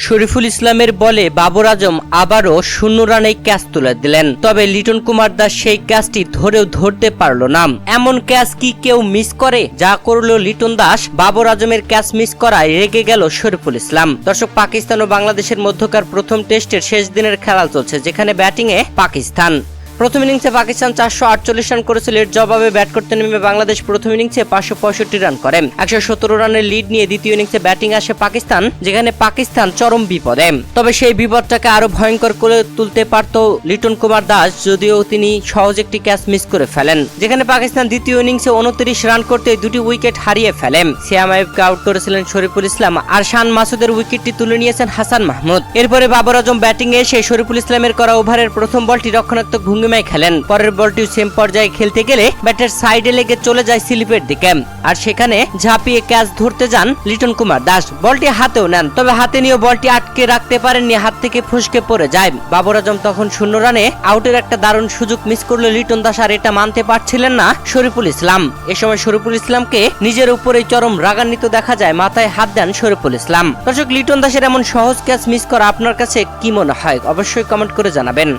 শরীফুল ইসলামের বলে বাবর আজম আবারও 0 রানে ক্যাচ তুলে দিলেন। তবে লিটন কুমার দাস সেই ক্যাচটি ধরেও ধরতে পারল না। এমন ক্যাচ কি কেউ মিস করে? যা করল লিটন দাস, বাবর আজমের ক্যাচ মিস করায় রেগে গেল শরীফুল ইসলাম। দর্শক, পাকিস্তান ও বাংলাদেশের মধ্যকার প্রথম টেস্টের শেষ দিনের খেলা চলছে, যেখানে ব্যাটিংয়ে পাকিস্তান। প্রথম ইনিংসে পাকিস্তান 448 রান করেছিল। এর জবাবে ব্যাট করতে নেমে বাংলাদেশ প্রথম ইনিংসে 565 রান করে 117 রানের লিড নিয়ে দ্বিতীয় ইনিংসে ব্যাটিং আসে পাকিস্তান, যেখানে পাকিস্তান চরম বিপদে। তবে সেই বিপদটাকে আরো ভয়ঙ্কর করে তুলতে পারত লিটন কুমার দাস, যদিও তিনি সহজ একটি ক্যাচ মিস করে ফেলেন, যেখানে পাকিস্তান দ্বিতীয় ইনিংসে 29 রান করতে 2টি উইকেট হারিয়ে ফেলে। সিয়াম আইয়ুবকে আউট করেছিলেন শরীফুল ইসলাম, আর শান মাসুদের উইকেটটি তুলে নিয়েছেন হাসান মাহমুদ। এরপরে বাবর আজম ব্যাটিং এ এসে শরীফুল ইসলামের করা ওভারের প্রথম বলটি রক্ষণাত্মক খেলেন। পরের বলটিও সেম পর্যায়ে খেলতে গেলে ব্যাটের সাইডে লেগে চলে যায় স্লিপের দিকে, আর সেখানে ঝাঁপিয়ে ক্যাচ ধরতে যান লিটন কুমার দাস। বলটি হাতেও নেন, তবে হাতে নিয়ে বলটি আটকে রাখতে পারেননি, হাত থেকে ফসকে পড়ে যায়। বাবর আজম তখন 0 রানে আউটের একটা দারুণ সুযোগ মিস করলো লিটন দাস, আর এটা মানতে পারছিলেন না শরীফুল ইসলাম। এ সময় শরীফুল ইসলামকে নিজের উপরেই চরম রাগান্বিত দেখা যায়, মাথায় হাত দেন শরীফুল ইসলাম। দর্শক, লিটন দাসের এমন সহজ ক্যাচ মিস করা আপনার কাছে কি মনে হয়? অবশ্যই কমেন্ট করে জানাবেন।